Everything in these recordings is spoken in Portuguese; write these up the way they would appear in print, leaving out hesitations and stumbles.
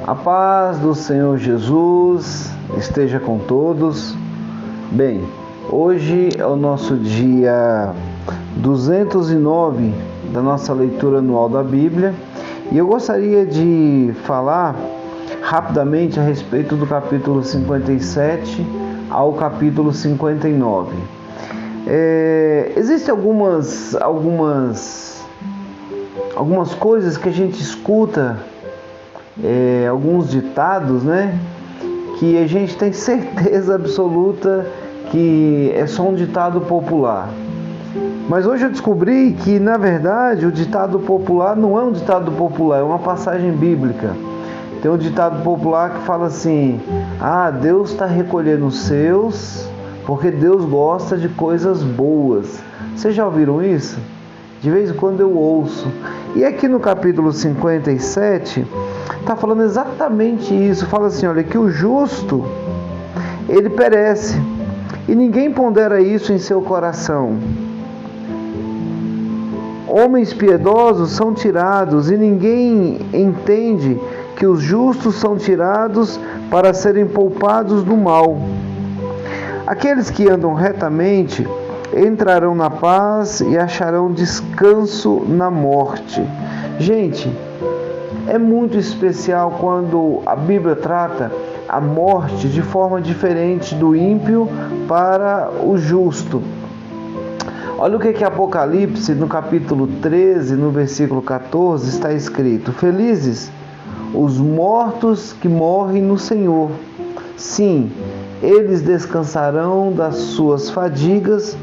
A paz do Senhor Jesus esteja com todos. Bem, hoje é o nosso dia 209 da nossa leitura anual da Bíblia e eu gostaria de falar rapidamente a respeito do capítulo 57 ao capítulo 59. Existem algumas coisas que a gente escuta, alguns ditados, né? Que a gente tem certeza absoluta que é só um ditado popular. Mas hoje eu descobri que, na verdade, o ditado popular não é um ditado popular, é uma passagem bíblica. Tem um ditado popular que fala assim: Deus está recolhendo os seus, porque Deus gosta de coisas boas. Vocês já ouviram isso? De vez em quando eu ouço. E aqui no capítulo 57, está falando exatamente isso. Fala assim, olha, que o justo, ele perece, e ninguém pondera isso em seu coração. Homens piedosos são tirados, e ninguém entende que os justos são tirados para serem poupados do mal. Aqueles que andam retamente entrarão na paz e acharão descanso na morte. Gente, é muito especial quando a Bíblia trata a morte de forma diferente do ímpio para o justo. Olha o que Apocalipse, no capítulo 13, no versículo 14, está escrito: Felizes os mortos que morrem no Senhor. Sim, eles descansarão das suas fadigas,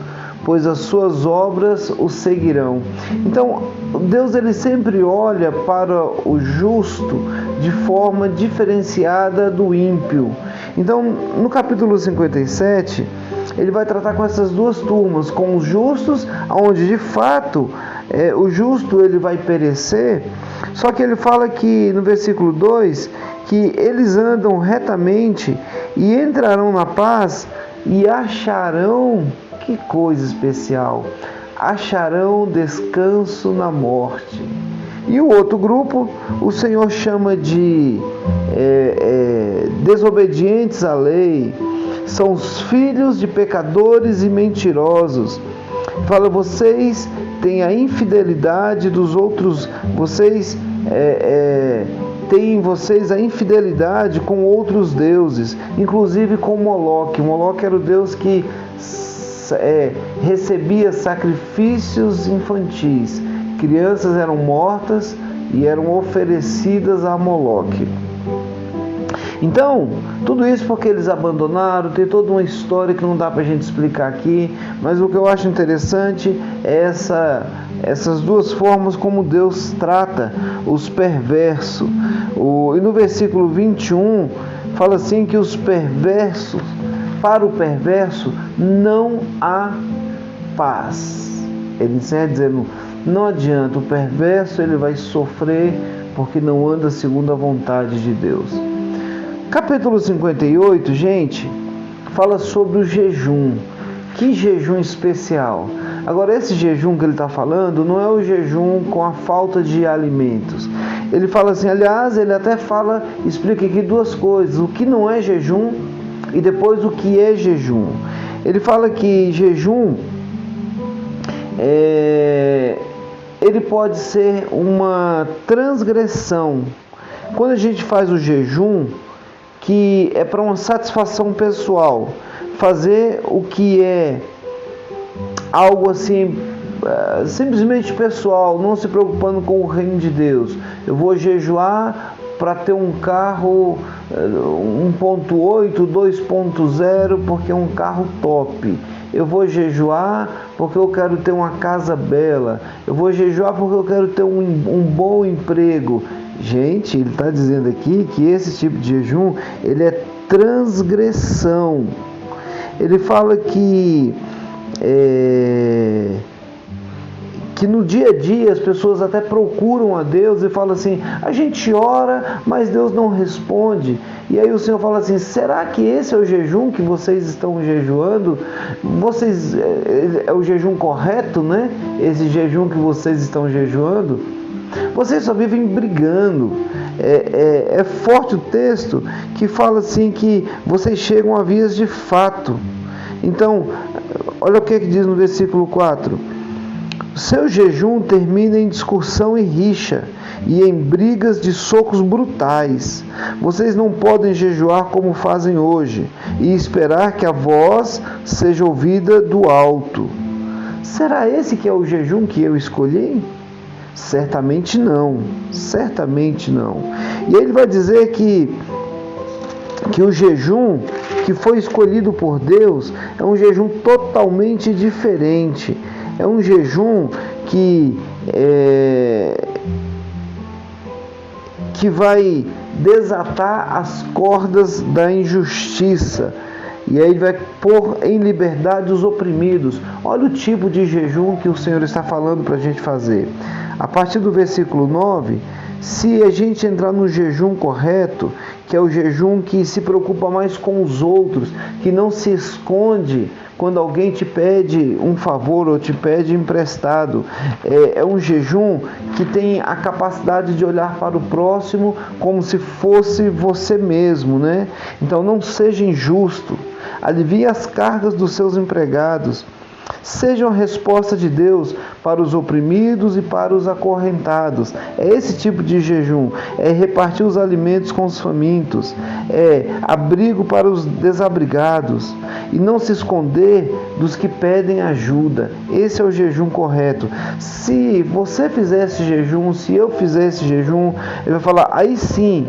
pois as suas obras o seguirão. Então, Deus ele sempre olha para o justo de forma diferenciada do ímpio. Então, no capítulo 57, ele vai tratar com essas duas turmas, com os justos, onde de fato o justo ele vai perecer. Só que ele fala que no versículo 2, que eles andam retamente e entrarão na paz e acharão, que coisa especial, acharão descanso na morte. E o outro grupo, o Senhor chama de desobedientes à lei, são os filhos de pecadores e mentirosos. Fala, vocês têm a infidelidade dos outros, vocês têm a infidelidade com outros deuses, inclusive com Moloque. Moloque era o deus que recebia sacrifícios infantis. Crianças eram mortas e eram oferecidas a Moloque. Então, tudo isso porque eles abandonaram, tem toda uma história que não dá para a gente explicar aqui, mas o que eu acho interessante é essas duas formas como Deus trata os perversos. E no versículo 21, fala assim que os perversos, para o perverso não há paz. Ele encerra dizendo, não adianta, o perverso ele vai sofrer porque não anda segundo a vontade de Deus. Capítulo 58, gente, fala sobre o jejum. Que jejum especial. Agora, esse jejum que ele está falando não é o jejum com a falta de alimentos. Ele fala assim, aliás, ele até explica aqui duas coisas, o que não é jejum e depois o que é jejum. Ele fala que jejum ele pode ser uma transgressão. Quando a gente faz o jejum, que é para uma satisfação pessoal, fazer o que é algo assim, simplesmente pessoal, não se preocupando com o reino de Deus. Eu vou jejuar para ter um carro 1.8, 2.0, porque é um carro top. Eu vou jejuar porque eu quero ter uma casa bela. Eu vou jejuar porque eu quero ter um bom emprego. Gente, ele está dizendo aqui que esse tipo de jejum, ele é transgressão. Ele fala que no dia a dia as pessoas até procuram a Deus e falam assim, a gente ora, mas Deus não responde. E aí o Senhor fala assim, será que esse é o jejum que vocês estão jejuando? É o jejum correto, né? Esse jejum que vocês estão jejuando? Vocês só vivem brigando. É forte o texto que fala assim que vocês chegam a vias de fato. Então, olha o que diz no versículo 4. Seu jejum termina em discussão e rixa, e em brigas de socos brutais. Vocês não podem jejuar como fazem hoje, e esperar que a voz seja ouvida do alto. Será esse que é o jejum que eu escolhi? Certamente não, certamente não. E ele vai dizer que o jejum que foi escolhido por Deus é um jejum totalmente diferente. É um jejum que vai desatar as cordas da injustiça. E aí ele vai pôr em liberdade os oprimidos. Olha o tipo de jejum que o Senhor está falando para a gente fazer. A partir do versículo 9, se a gente entrar no jejum correto, que é o jejum que se preocupa mais com os outros, que não se esconde quando alguém te pede um favor ou te pede emprestado, é um jejum que tem a capacidade de olhar para o próximo como se fosse você mesmo, né? Então não seja injusto, alivie as cargas dos seus empregados, seja uma resposta de Deus para os oprimidos e para os acorrentados. É esse tipo de jejum, é repartir os alimentos com os famintos, é abrigo para os desabrigados e não se esconder dos que pedem ajuda. Esse é o jejum correto. Se você fizer esse jejum, se eu fizer esse jejum, ele vai falar, aí sim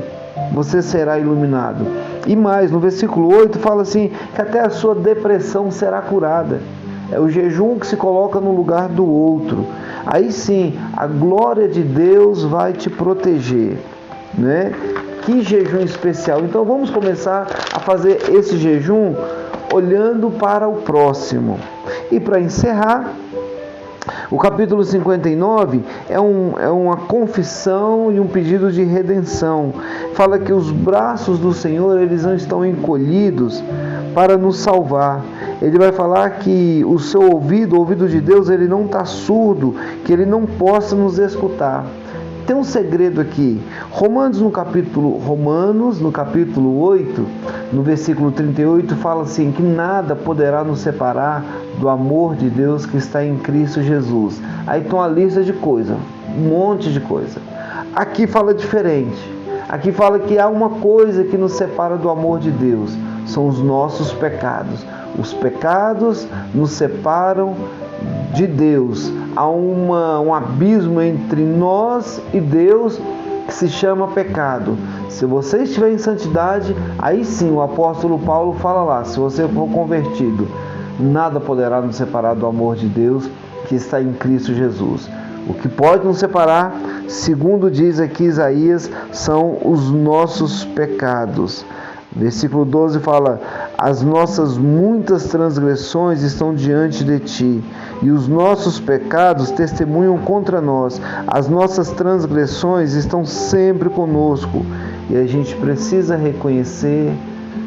você será iluminado. E mais, no versículo 8 fala assim, que até a sua depressão será curada. É o jejum que se coloca no lugar do outro. Aí sim, a glória de Deus vai te proteger, né? Que jejum especial. Então vamos começar a fazer esse jejum olhando para o próximo. E para encerrar, o capítulo 59 é uma confissão e um pedido de redenção. Fala que os braços do Senhor, eles não estão encolhidos para nos salvar. Ele vai falar que o seu ouvido, o ouvido de Deus, ele não está surdo, que ele não possa nos escutar. Tem um segredo aqui. Romanos no capítulo 8, no versículo 38, fala assim, que nada poderá nos separar do amor de Deus que está em Cristo Jesus. Aí tem uma lista de coisas, um monte de coisa. Aqui fala diferente. Aqui fala que há uma coisa que nos separa do amor de Deus, são os nossos pecados. Os pecados nos separam de Deus. Há um abismo entre nós e Deus que se chama pecado. Se você estiver em santidade, aí sim o apóstolo Paulo fala lá, se você for convertido, nada poderá nos separar do amor de Deus que está em Cristo Jesus. O que pode nos separar, segundo diz aqui Isaías, são os nossos pecados. Versículo 12 fala, as nossas muitas transgressões estão diante de ti, e os nossos pecados testemunham contra nós. As nossas transgressões estão sempre conosco, e a gente precisa reconhecer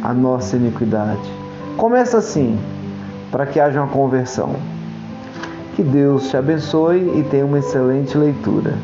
a nossa iniquidade. Começa assim, para que haja uma conversão. Que Deus te abençoe e tenha uma excelente leitura.